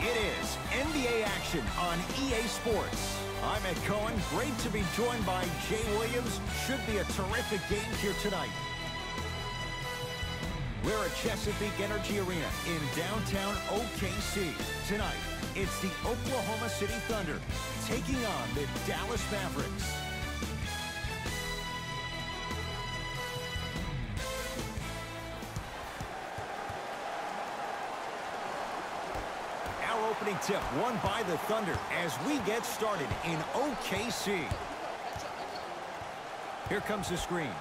It is NBA action on EA Sports. I'm Ed Cohen. Great to be joined by Jay Williams. Should be a terrific game here tonight. We're at Chesapeake Energy Arena in downtown OKC. Tonight, it's the Oklahoma City Thunder taking on the Dallas Mavericks. Our opening tip won by the Thunder as we get started in OKC. Here comes the screen.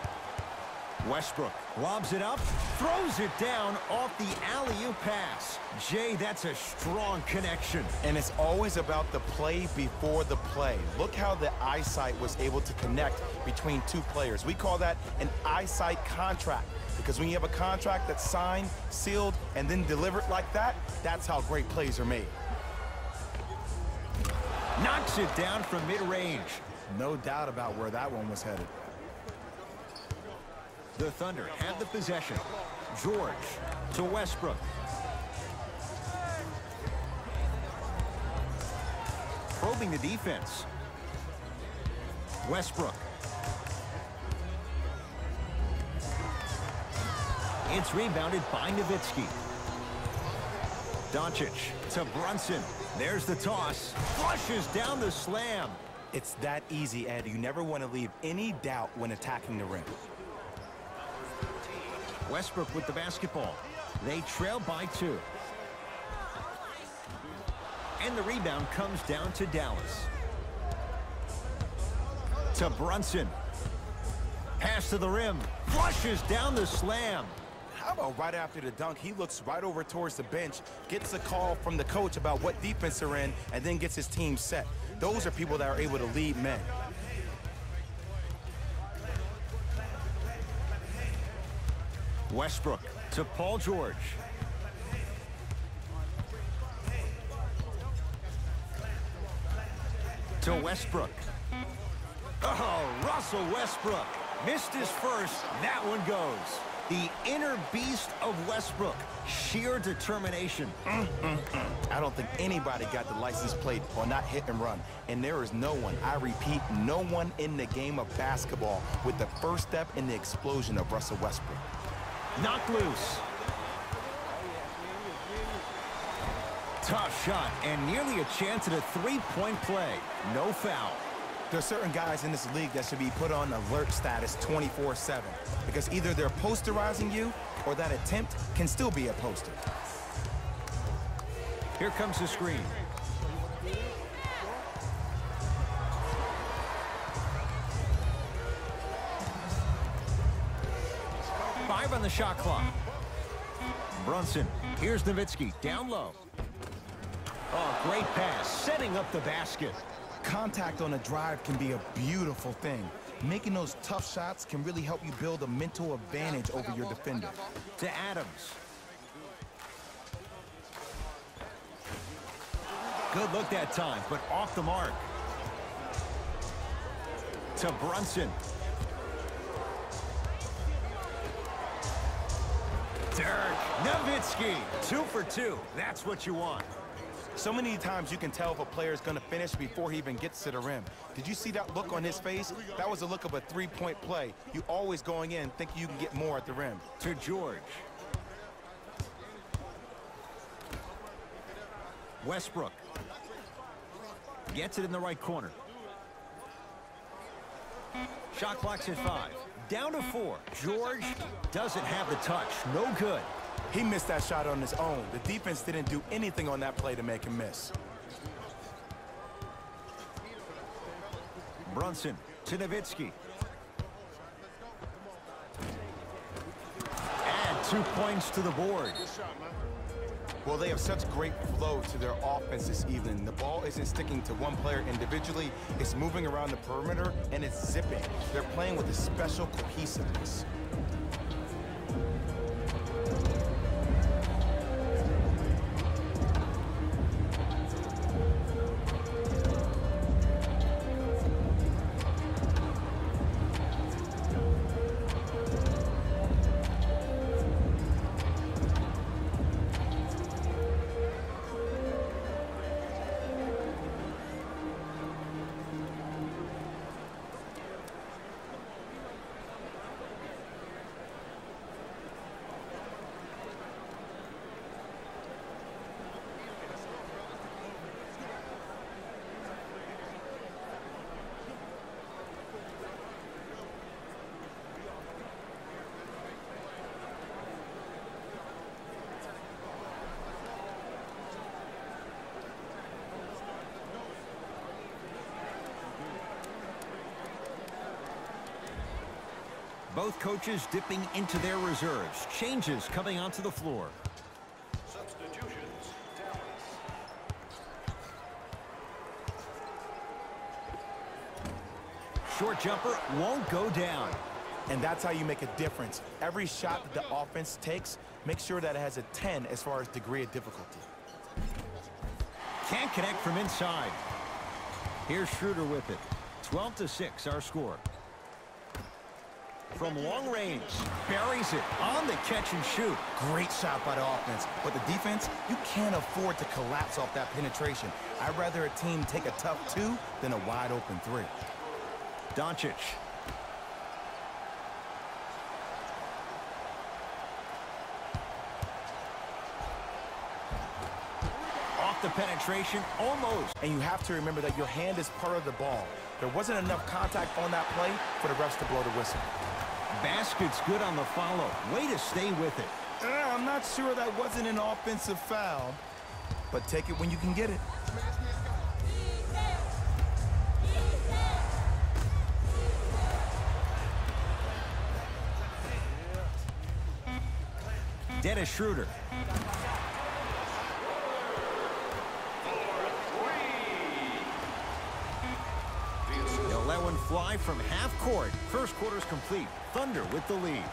Westbrook lobs it up, throws it down off the alley-oop pass. Jay, that's a strong connection. And it's always about the play before the play. Look how the eyesight was able to connect between two players. We call that an eyesight contract, because when you have a contract that's signed, sealed, and then delivered like that, that's how great plays are made. Knocks it down from mid-range. No doubt about where that one was headed. The Thunder have the possession. George to Westbrook. Probing the defense. Westbrook. It's rebounded by Nowitzki. Doncic to Brunson. There's the toss. Flushes down the slam. It's that easy, Ed. You never want to leave any doubt when attacking the rim. Westbrook with the basketball. They trail by 2. And the rebound comes down to Dallas. To Brunson. Pass to the rim. Flushes down the slam. How about right after the dunk, he looks right over towards the bench, gets a call from the coach about what defense they're in, and then gets his team set. Those are people that are able to lead men. Westbrook to Paul George. To Westbrook. Oh, Russell Westbrook missed his first. That one goes. The inner beast of Westbrook. Sheer determination. I don't think anybody got the license plate on that hit and run. And there is no one, I repeat, no one in the game of basketball with the first step in the explosion of Russell Westbrook. Knocked loose. Tough shot and nearly a chance at a three-point play. No foul. There are certain guys in this league that should be put on alert status 24/7 because either they're posterizing you or that attempt can still be a poster. Here comes the screen. Five on the shot clock. Brunson. Here's Nowitzki. Down low. Oh, great pass. Setting up the basket. Contact on a drive can be a beautiful thing. Making those tough shots can really help you build a mental advantage over your defender. To Adams. Good look that time, but off the mark. To Brunson. Dirk Nowitzki. 2 for 2. That's what you want. So many times you can tell if a player is going to finish before he even gets to the rim. Did you see that look on his face? That was the look of a three-point play. You always going in thinking you can get more at the rim. To George. Westbrook. Gets it in the right corner. Shot clock's at 5. Down to 4. George doesn't have the touch. No good. He missed that shot on his own. The defense didn't do anything on that play to make him miss. Brunson to Nowitzki. Add 2 points to the board. Well, they have such great flow to their offense this evening. The ball isn't sticking to one player individually. It's moving around the perimeter, and it's zipping. They're playing with a special cohesiveness. Both coaches dipping into their reserves. Changes coming onto the floor. Substitutions. Short jumper won't go down. And that's how you make a difference. Every shot that the offense takes, make sure that it has a 10 as far as degree of difficulty. Can't connect from inside. Here's Schroeder with it. 12-6, our score. From long range, buries it on the catch and shoot. Great shot by the offense, but the defense, you can't afford to collapse off that penetration. I'd rather a team take a tough 2 than a wide open 3. Doncic. Off the penetration, almost. And you have to remember that your hand is part of the ball. There wasn't enough contact on that play for the refs to blow the whistle. Basket's good on the follow. Way to stay with it. I'm not sure that wasn't an offensive foul, but take it when you can get it. Dennis Schroeder. They'll let one fly from half court. First quarter's complete. Thunder with the lead.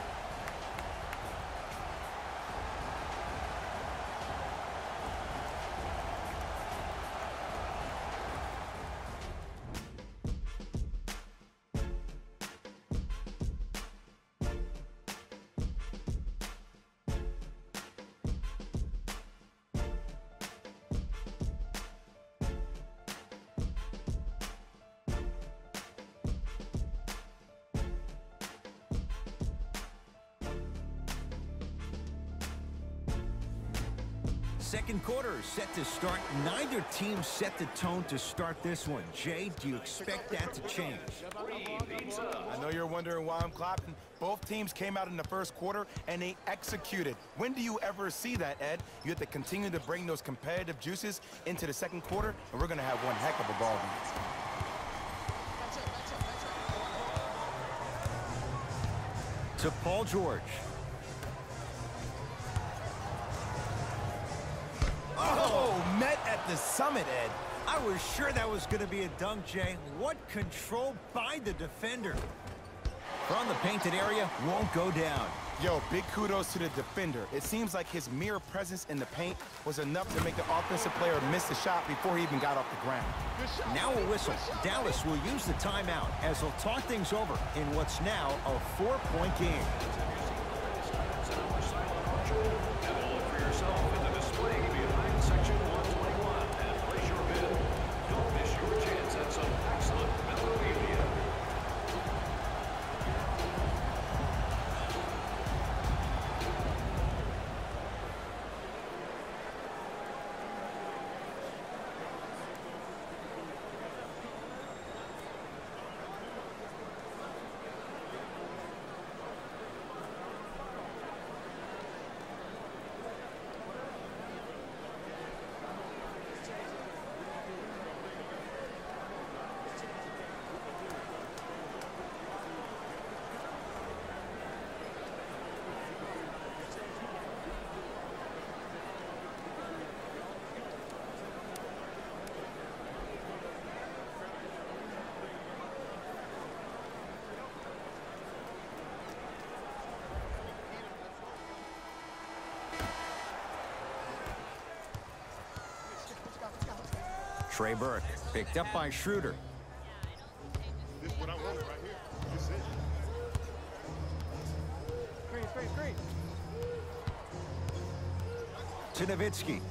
Second quarter is set to start. Neither team set the tone to start this one. Jay, do you expect that to change? I know you're wondering why I'm clapping. Both teams came out in the first quarter and they executed. When do you ever see that, Ed? You have to continue to bring those competitive juices into the second quarter, and we're going to have one heck of a ball game. To Paul George. Oh, met at the summit, Ed. I was sure that was going to be a dunk, Jay. What control by the defender. From the painted area, won't go down. Yo, big kudos to the defender. It seems like his mere presence in the paint was enough to make the offensive player miss the shot before he even got off the ground. Now a whistle. Dallas will use the timeout as they'll talk things over in what's now a 4-point game. Trey Burke, picked up by Schroeder. This is what I wanted right here. This is it. Great. To Nowitzki.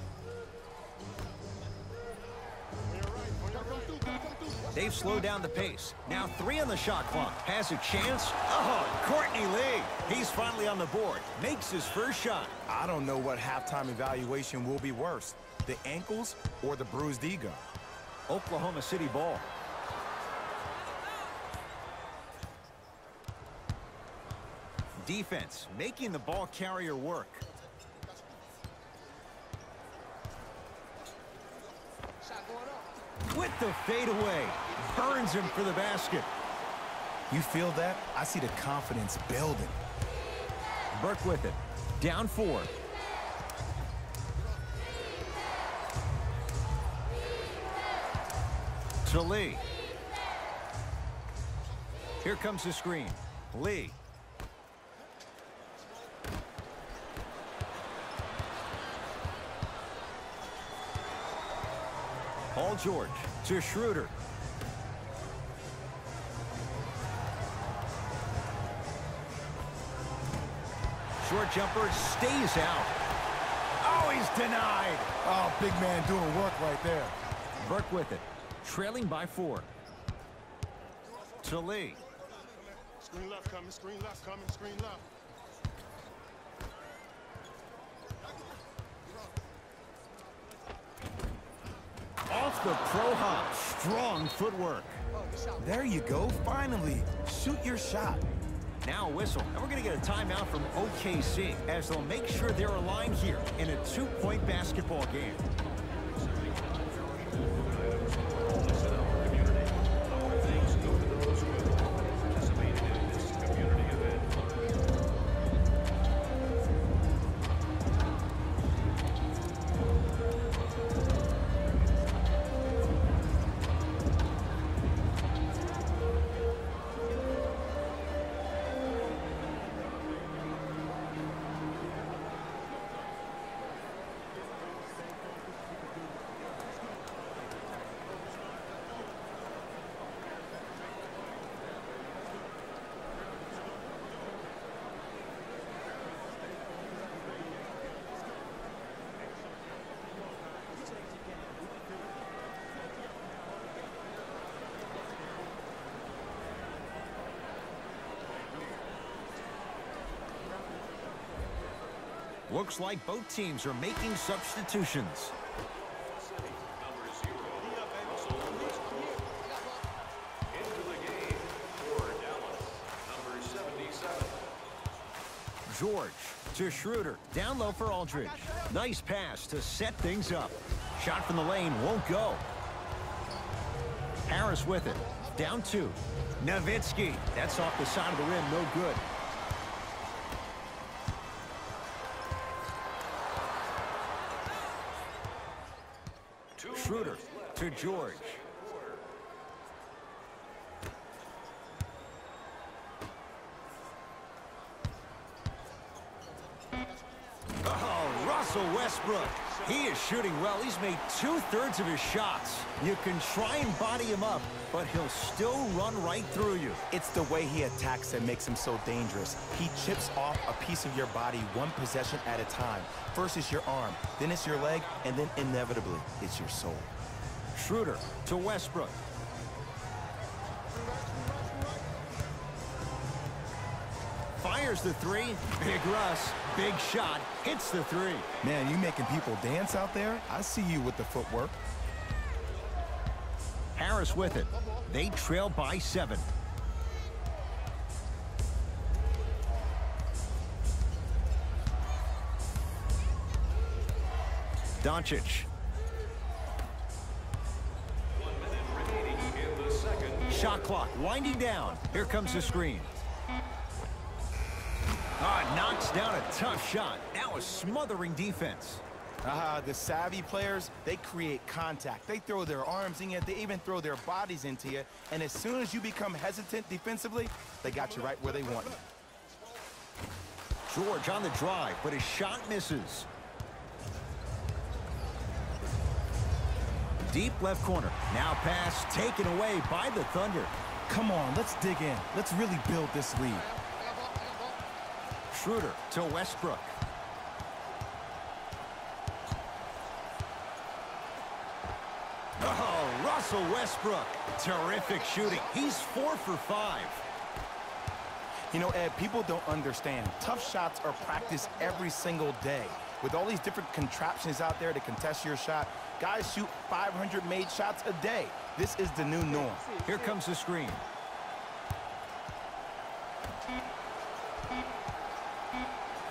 They've slowed down the pace. Now 3 on the shot clock. Has a chance. Oh, Courtney Lee. He's finally on the board. Makes his first shot. I don't know what halftime evaluation will be worse, the ankles or the bruised ego. Oklahoma City ball. Defense making the ball carrier work. With the fadeaway. Burns him for the basket. You feel that? I see the confidence building. Burke with it. Down 4. To Lee. Here comes the screen. Lee. Paul George to Schroeder. Short jumper stays out. Oh, he's denied. Oh, big man doing work right there. Burke with it. Trailing by 4. To Lee. Screen left coming, screen left coming, screen left. Off the pro hop. Strong footwork. There you go. Finally. Shoot your shot. Now a whistle. And we're going to get a timeout from OKC as they'll make sure they're aligned here in a 2-point basketball game. Looks like both teams are making substitutions. George to Schroeder. Down low for Aldridge. Nice pass to set things up. Shot from the lane won't go. Harris with it. Down 2. Nowitzki. That's off the side of the rim. No good. Schroeder to George. Oh, Russell Westbrook. He is shooting well. He's made 2/3 of his shots. You can try and body him up, but he'll still run right through you. It's the way he attacks that makes him so dangerous. He chips off a piece of your body one possession at a time. First it's your arm, then it's your leg, and then inevitably it's your soul. Schroeder to Westbrook. Fires the 3. Big Russ. Big shot. Hits the 3. Man, you making people dance out there? I see you with the footwork. Harris with it. They trail by 7. Doncic. 1 minute remaining in the second. Shot clock winding down. Here comes the screen. Knocks down a tough shot. Now a smothering defense. The savvy players, they create contact. They throw their arms in you. They even throw their bodies into you. And as soon as you become hesitant defensively, they got you right where they want you. George on the drive, but his shot misses. Deep left corner. Now pass taken away by the Thunder. Come on, let's dig in. Let's really build this lead. Schroeder to Westbrook. Oh, Russell Westbrook. Terrific shooting. He's 4 for 5. You know, Ed, people don't understand. Tough shots are practiced every single day. With all these different contraptions out there to contest your shot, guys shoot 500 made shots a day. This is the new norm. Here comes the screen.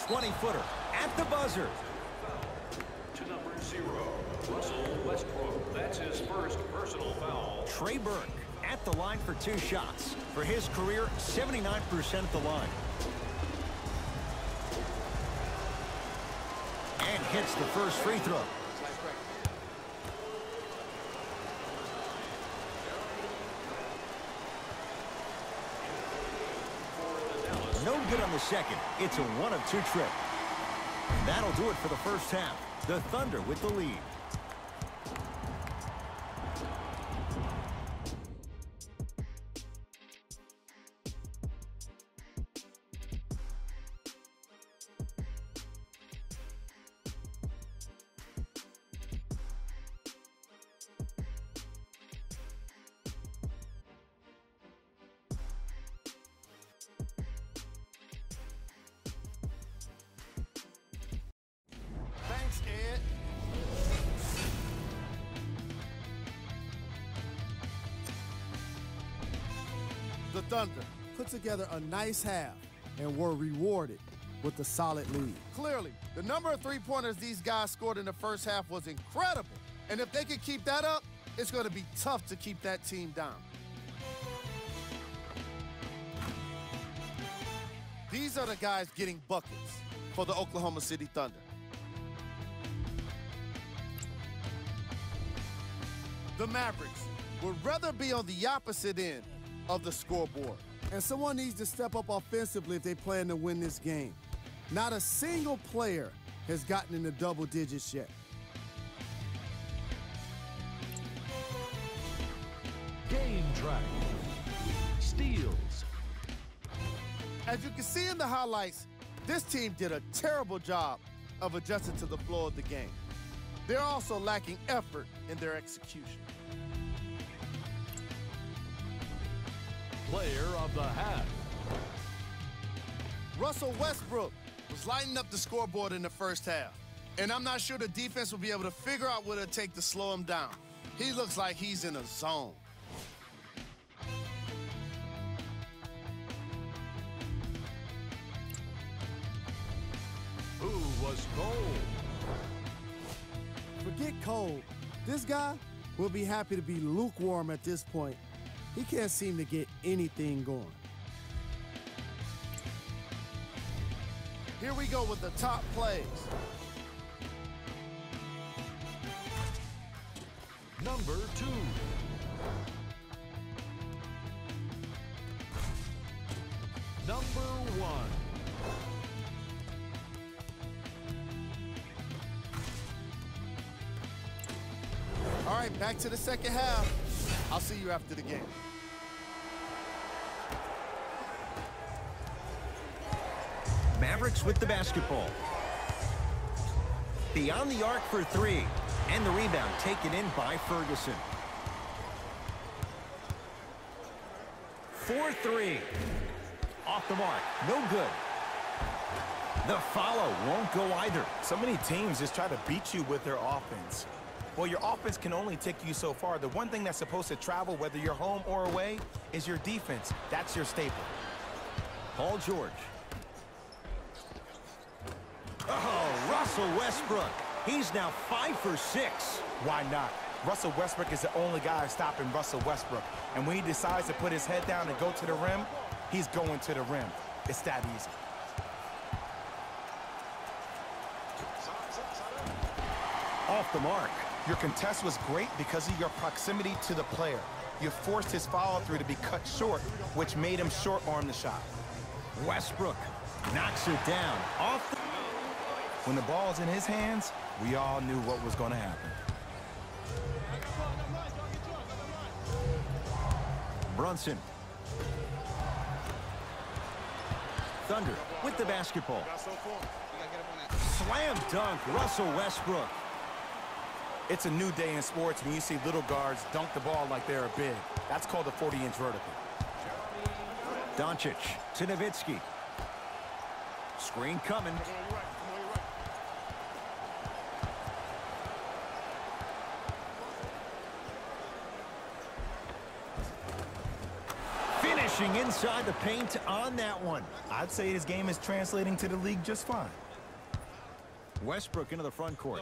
.20-footer at the buzzer. To number 0, Russell Westbrook. That's his first personal foul. Trey Burke at the line for 2 shots. For his career, 79% at the line. And hits the first free throw. No good on the second. It's a 1 of 2 trip. That'll do it for the first half. The Thunder with the lead. Thanks, Ed. The Thunder put together a nice half and were rewarded with a solid lead. Clearly, the number of three-pointers these guys scored in the first half was incredible. And if they can keep that up, it's going to be tough to keep that team down. These are the guys getting buckets for the Oklahoma City Thunder. The Mavericks would rather be on the opposite end of the scoreboard. And someone needs to step up offensively if they plan to win this game. Not a single player has gotten into double digits yet. Game track. Steals. As you can see in the highlights, this team did a terrible job of adjusting to the flow of the game. They're also lacking effort in their execution. Player of the half. Russell Westbrook was lighting up the scoreboard in the first half, and I'm not sure the defense will be able to figure out what it'll take to slow him down. He looks like he's in a zone. Who was cold? Forget cold. This guy will be happy to be lukewarm at this point. He can't seem to get anything going. Here we go with the top plays. Number 2. Number 1. All right, back to the second half. I'll see you after the game. Mavericks with the basketball. Beyond the arc for 3. And the rebound taken in by Ferguson. 4-3. Off the mark. No good. The follow won't go either. So many teams just try to beat you with their offense. Well, your offense can only take you so far. The one thing that's supposed to travel, whether you're home or away, is your defense. That's your staple. Paul George. Oh, Russell Westbrook. He's now 5 for 6. Why not? Russell Westbrook is the only guy stopping Russell Westbrook. And when he decides to put his head down and go to the rim, he's going to the rim. It's that easy. Off the mark. Your contest was great because of your proximity to the player. You forced his follow-through to be cut short, which made him short-arm the shot. Westbrook knocks it down. Off the... When the ball's in his hands, we all knew what was going to happen. Brunson. Thunder with the basketball. Slam dunk, Russell Westbrook. It's a new day in sports when you see little guards dunk the ball like they're big. That's called a 40-inch vertical. Doncic to Nowitzki. Screen coming. Finishing inside the paint on that one. I'd say his game is translating to the league just fine. Westbrook into the front court.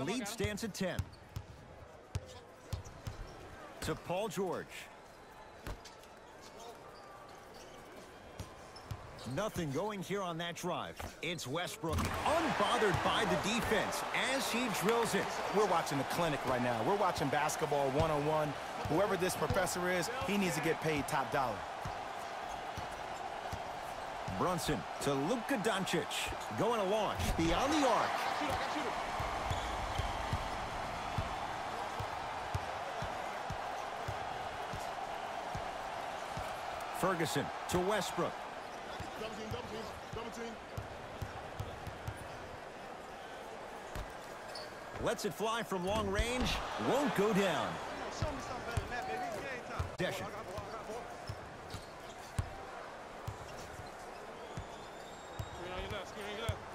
Lead stands at 10. To Paul George. Nothing going here on that drive. It's Westbrook, unbothered by the defense as he drills it. We're watching a clinic right now. We're watching basketball one-on-one. Whoever this professor is, he needs to get paid top dollar. Brunson to Luka Doncic. Going to launch beyond the arc. Ferguson to Westbrook. Double team. Lets it fly from long range. Won't go down. Show me something better than that, baby. It's game time. Possession.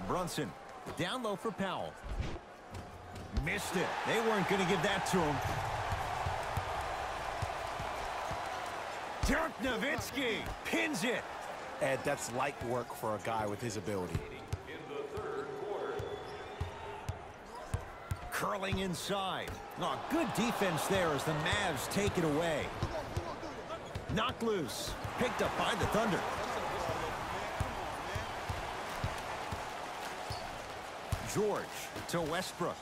Brunson down low for Powell. Missed it. They weren't going to give that to him. Dirk Nowitzki pins it. Ed, that's light work for a guy with his ability. In the third quarter. Curling inside. Oh, good defense there as the Mavs take it away. Knocked loose. Picked up by the Thunder. George to Westbrook.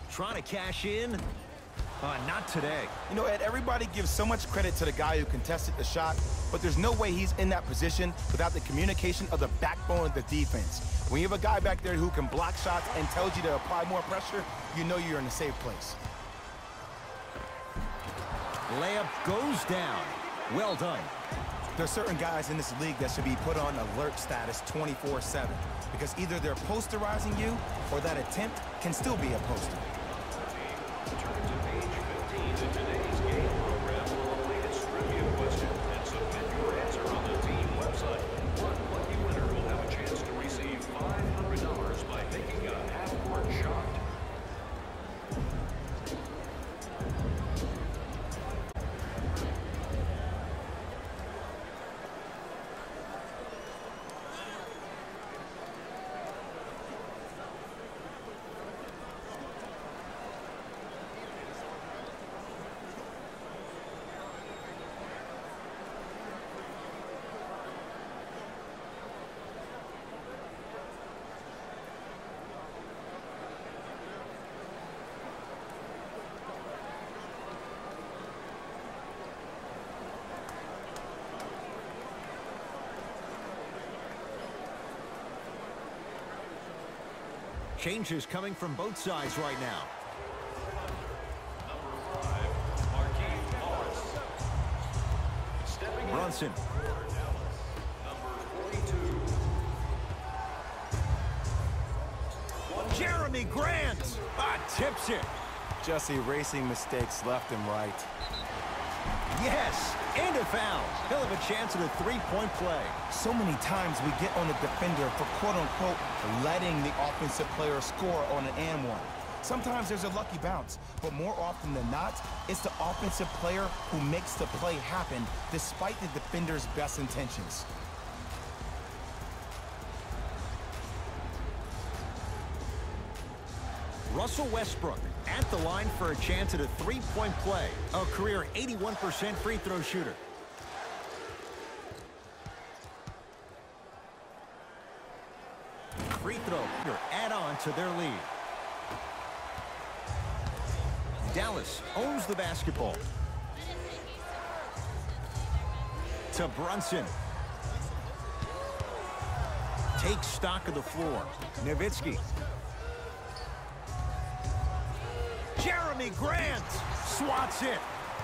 Trying to cash in. Not today. You know, Ed, everybody gives so much credit to the guy who contested the shot, but there's no way he's in that position without the communication of the backbone of the defense. When you have a guy back there who can block shots and tells you to apply more pressure, you know you're in a safe place. Layup goes down. Well done. There's certain guys in this league that should be put on alert status 24/7 because either they're posterizing you or that attempt can still be a poster. Turn to page 15 in today's game program for the latest trivia question and submit your answer on the team website. One lucky winner will have a chance to receive $500 by making a half-court shot. Changes coming from both sides right now. Number 5, Marquise Morris. Stepping Brunson. in for Dallas. Number 42. Jeremy Grant. Tips it. Just erasing mistakes left and right. Yes, and a foul. He'll have a chance at a three-point play. So many times we get on the defender for quote-unquote letting the offensive player score on an and one. Sometimes there's a lucky bounce, but more often than not, it's the offensive player who makes the play happen despite the defender's best intentions. Russell Westbrook at the line for a chance at a three-point play. A career 81% free throw shooter. Free throw add on to their lead. Dallas owns the basketball. To Brunson. Takes stock of the floor. Nowitzki. Jeremy Grant swats it.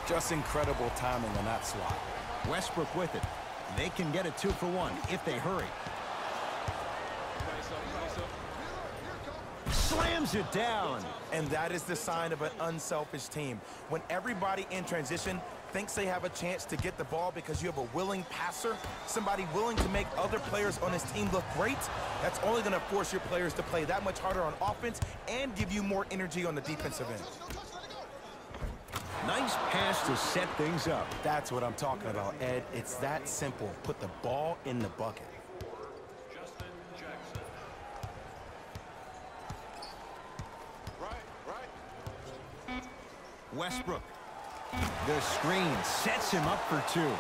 Just incredible timing on that swat. Westbrook with it. They can get a 2-for-1 if they hurry. Slams it down. And that is the sign of an unselfish team. When everybody in transition thinks they have a chance to get the ball because you have a willing passer, somebody willing to make other players on his team look great, that's only going to force your players to play that much harder on offense and give you more energy on the defensive end. Nice pass to set things up. That's what I'm talking about, Ed. It's that simple. Put the ball in the bucket. Justin Jackson. Westbrook. The screen sets him up for two.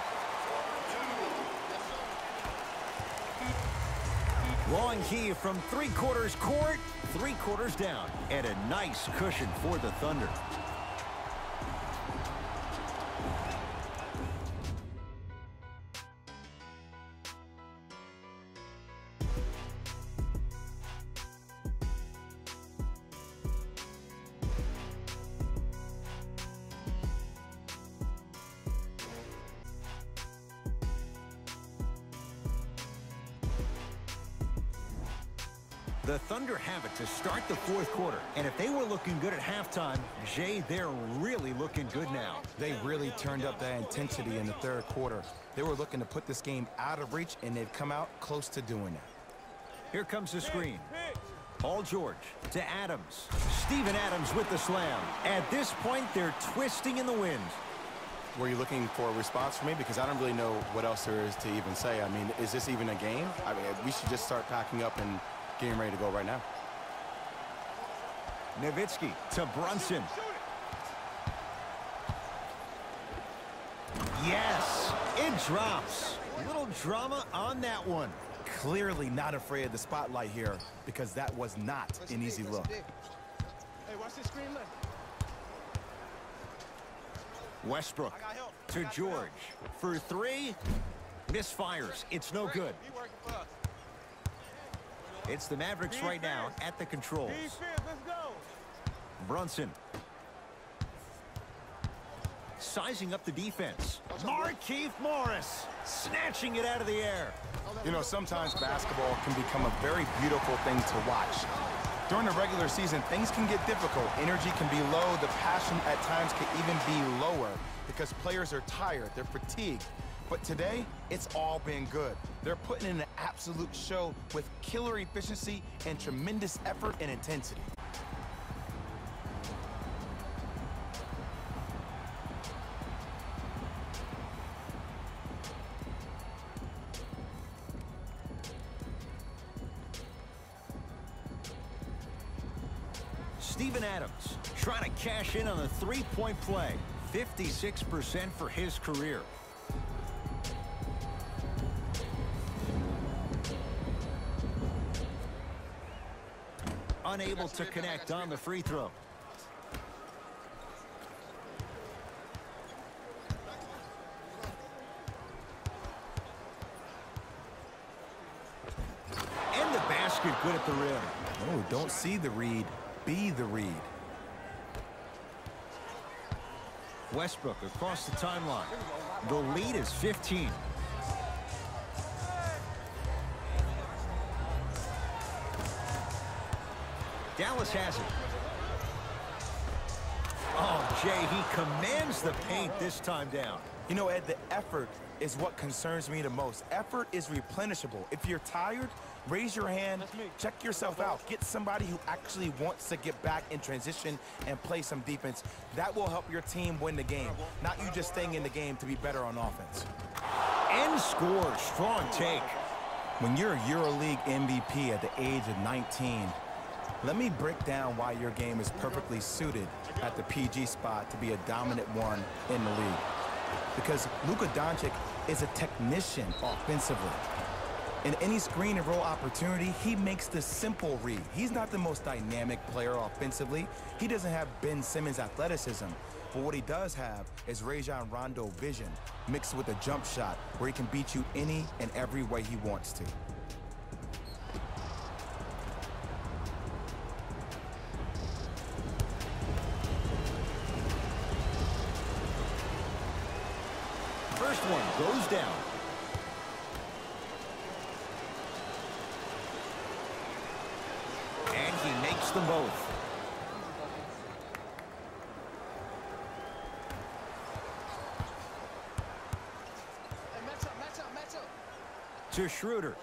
Long heave from three-quarters court, three-quarters down, and a nice cushion for the Thunder. The Thunder have it to start the fourth quarter. And if they were looking good at halftime, Jay, they're really looking good now. They really turned up that intensity in the third quarter. They were looking to put this game out of reach, and they've come out close to doing that. Here comes the screen. Paul George to Adams. Steven Adams with the slam. At this point, they're twisting in the wind. Were you looking for a response from me? Because I don't really know what else there is to even say. I mean, is this even a game? I mean, we should just start packing up and getting ready to go right now. Nowitzki to Brunson. Yes, it drops. A little drama on that one. Clearly not afraid of the spotlight here, because that was not an easy look. Hey, watch this screen left. Westbrook to George for three. Misfires. It's no good. It's the Mavericks right now at the controls. Brunson. Sizing up the defense. Markieff Morris snatching it out of the air. You know, sometimes basketball can become a very beautiful thing to watch. During the regular season, things can get difficult. Energy can be low. The passion at times can even be lower because players are tired. They're fatigued. But today, it's all been good. They're putting in an absolute show with killer efficiency and tremendous effort and intensity. Steven Adams trying to cash in on the three-point play. 56% for his career. Unable to connect on the free throw. And the basket good at the rim. Oh, don't see the read, be the read. Westbrook across the timeline. The lead is 15. Dallas has it. Oh, Jay, he commands the paint this time down. You know, Ed, the effort is what concerns me the most. Effort is replenishable. If you're tired, raise your hand, check yourself out. Get somebody who actually wants to get back in transition and play some defense. That will help your team win the game, not you just staying in the game to be better on offense. And score. Strong take. When you're a EuroLeague MVP at the age of 19, let me break down why your game is perfectly suited at the PG spot to be a dominant one in the league. Because Luka Doncic is a technician offensively. In any screen and roll opportunity, he makes the simple read. He's not the most dynamic player offensively. He doesn't have Ben Simmons' athleticism. But what he does have is Rajon Rondo vision mixed with a jump shot where he can beat you any and every way he wants to. First one goes down. And he makes them both. To Schroeder.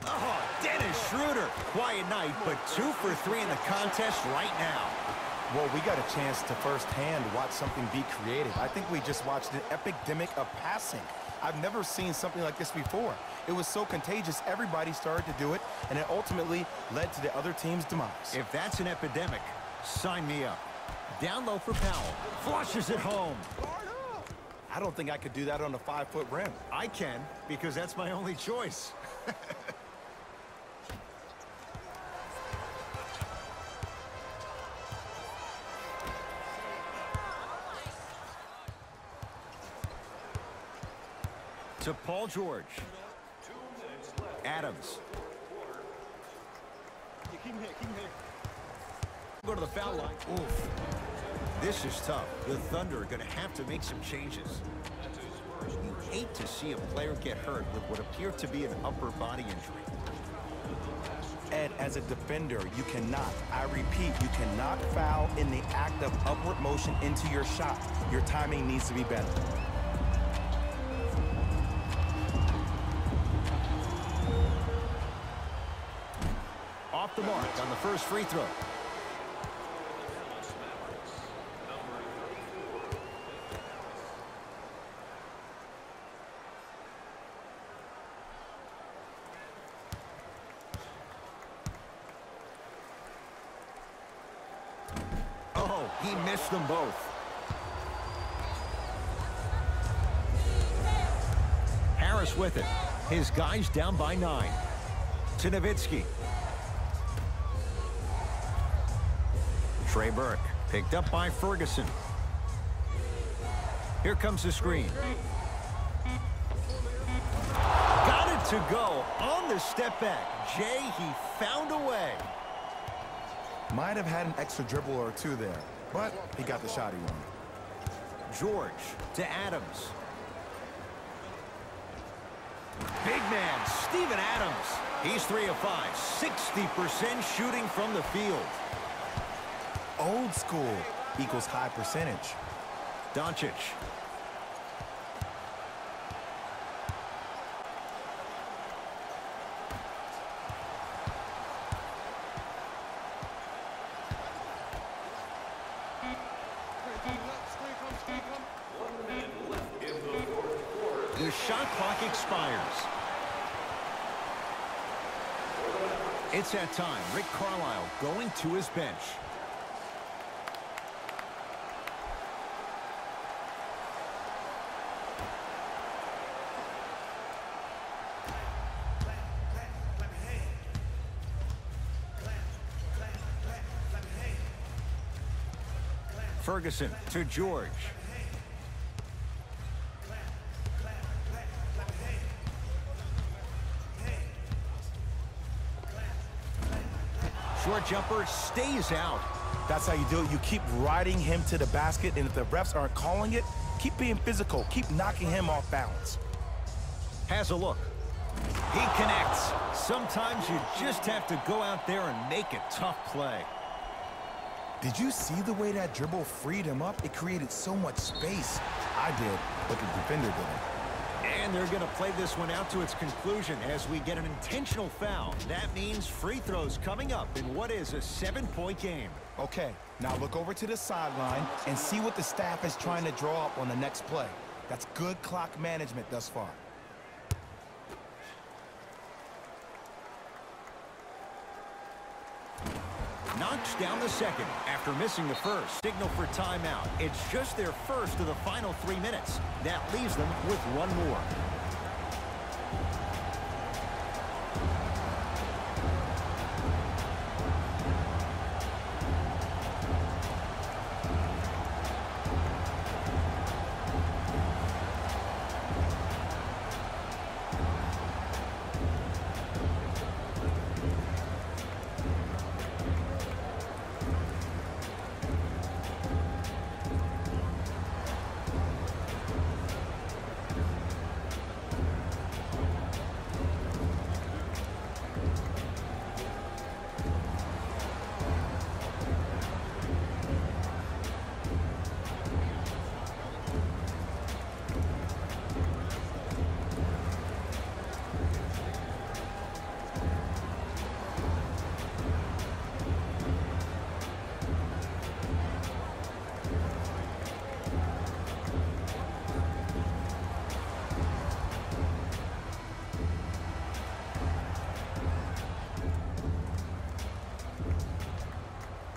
Oh, Dennis Schroeder. Quiet night, but 2 for 3 in the contest right now. Well, we got a chance to firsthand watch something be creative. I think we just watched an epidemic of passing. I've never seen something like this before. It was so contagious, everybody started to do it, and it ultimately led to the other team's demise. If that's an epidemic, sign me up. Down low for Powell. Flushes it home. I don't think I could do that on a 5-foot rim. I can, because that's my only choice. To Paul George. Adams. Go to the foul line. Oof. This is tough. The Thunder are going to have to make some changes. You hate to see a player get hurt with what appeared to be an upper body injury. Ed, as a defender, you cannot, I repeat, you cannot foul in the act of upward motion into your shot. Your timing needs to be better. Off the mark on the first free throw. Oh, he missed them both. Harris with it. His guys down by 9. To Nowitzki. Trey Burke picked up by Ferguson. Here comes the screen. Got it to go on the step back. Jay, he found a way. Might have had an extra dribble or two there, but he got the shot he wanted. George to Adams. Big man, Steven Adams. He's 3 of 5, 60% shooting from the field. Old school equals high percentage. Doncic. The shot clock expires. It's that time. Rick Carlisle going to his bench. Ferguson to George. Short jumper stays out. That's how you do it. You keep riding him to the basket, and if the refs aren't calling it, keep being physical. Keep knocking him off balance. Has a look. He connects. Sometimes you just have to go out there and make a tough play. Did you see the way that dribble freed him up? It created so much space. I did, but the defender didn't. And they're going to play this one out to its conclusion as we get an intentional foul. That means free throws coming up in what is a 7-point game. Okay, now look over to the sideline and see what the staff is trying to draw up on the next play. That's good clock management thus far. Knocks down the second after missing the first. Signal for timeout. It's just their first of the final 3 minutes. That leaves them with one more.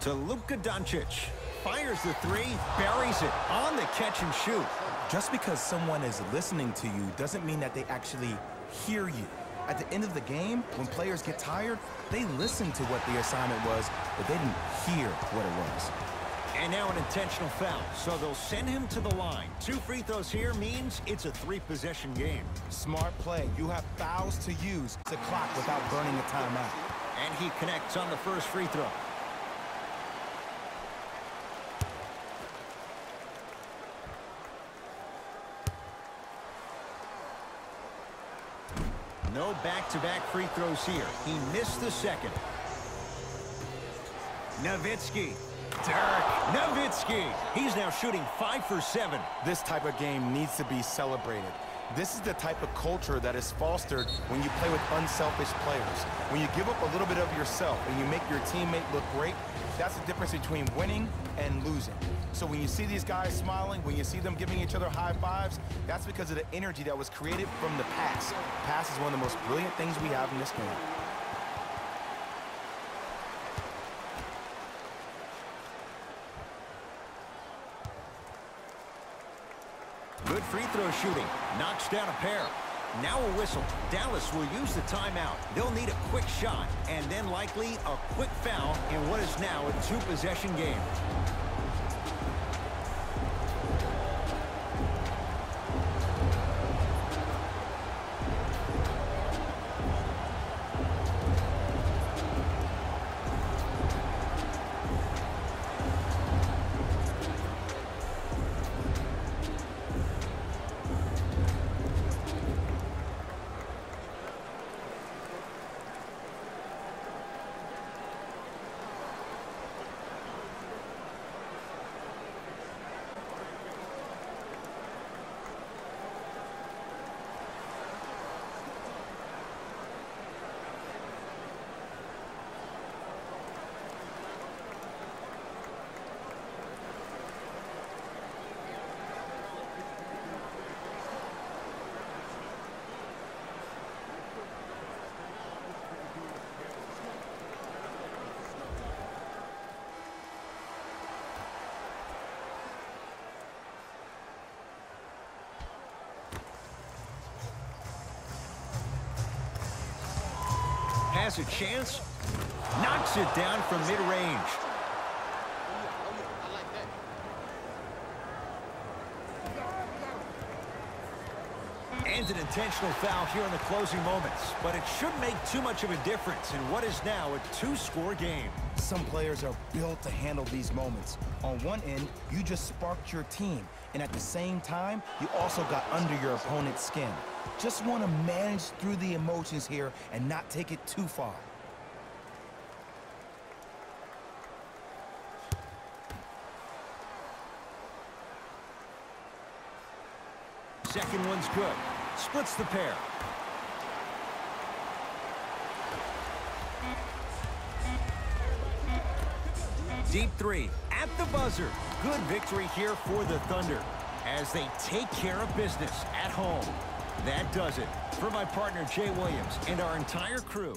To Luka Doncic. fires the three, buries it on the catch and shoot. Just because someone is listening to you doesn't mean that they actually hear you. At the end of the game, when players get tired, they listen to what the assignment was, but they didn't hear what it was. And now an intentional foul, so they'll send him to the line. 2 free throws here means it's a 3-possession game. Smart play. You have fouls to use to clock without burning a timeout. And he connects on the first free throw. No back-to-back free throws here. He missed the second. Nowitzki. Dirk Nowitzki. He's now shooting 5 for 7. This type of game needs to be celebrated. This is the type of culture that is fostered when you play with unselfish players. When you give up a little bit of yourself and you make your teammate look great, that's the difference between winning and losing. So when you see these guys smiling, when you see them giving each other high fives, that's because of the energy that was created from the pass. Pass is one of the most brilliant things we have in this game. Good free throw shooting. Knocks down a pair. Now a whistle. Dallas will use the timeout. They'll need a quick shot and then likely a quick foul in what is now a 2-possession game. Has a chance, knocks it down from mid-range. And an intentional foul here in the closing moments, but it shouldn't make too much of a difference in what is now a 2-score game. Some players are built to handle these moments. On one end, you just sparked your team, and at the same time, you also got under your opponent's skin. Just want to manage through the emotions here and not take it too far. Second one's good. Splits the pair. Deep three at the buzzer. Good victory here for the Thunder as they take care of business at home. That does it. For my partner, Jay Williams, and our entire crew,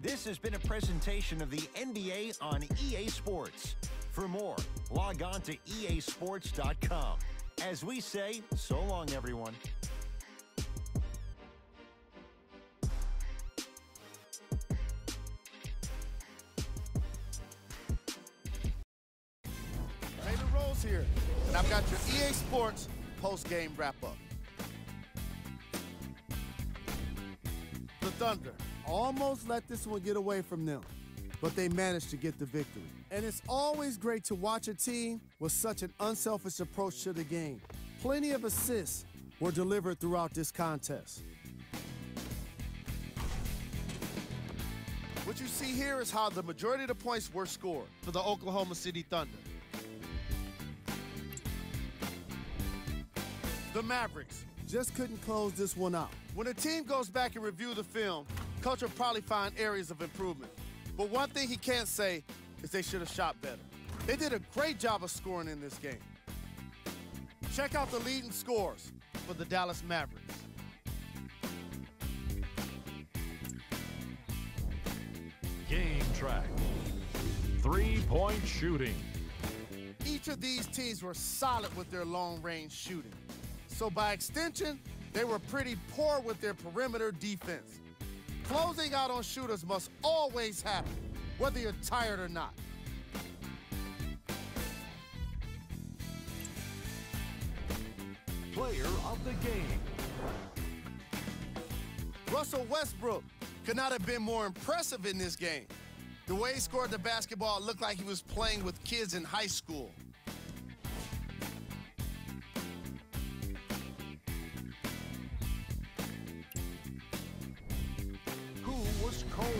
this has been a presentation of the NBA on EA Sports. For more, log on to easports.com. As we say, so long, everyone. Taylor Rose here, and I've got your EA Sports post-game wrap-up. The Thunder Almost let this one get away from them, but they managed to get the victory. And it's always great to watch a team with such an unselfish approach to the game. Plenty of assists were delivered throughout this contest. What you see here is how the majority of the points were scored for the Oklahoma City Thunder. The Mavericks just couldn't close this one out. When a team goes back and review the film, coach will probably find areas of improvement. But one thing he can't say is they should have shot better. They did a great job of scoring in this game. Check out the leading scores for the Dallas Mavericks. Game track. 3-point shooting. Each of these teams were solid with their long-range shooting. So by extension, they were pretty poor with their perimeter defense. Closing out on shooters must always happen, whether you're tired or not. Player of the game. Russell Westbrook could not have been more impressive in this game. The way he scored the basketball looked like he was playing with kids in high school. Who was cold?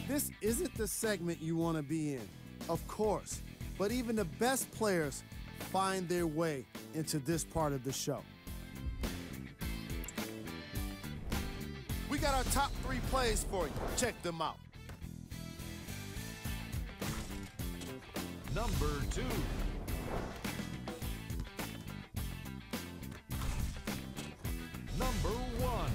This isn't the segment you want to be in, of course, but even the best players find their way into this part of the show. We got our top 3 plays for you. Check them out. Number 2. Number 1.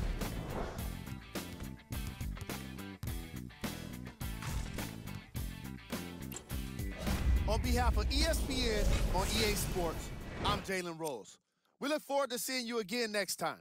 On behalf of ESPN on EA Sports, I'm Jalen Rose. We look forward to seeing you again next time.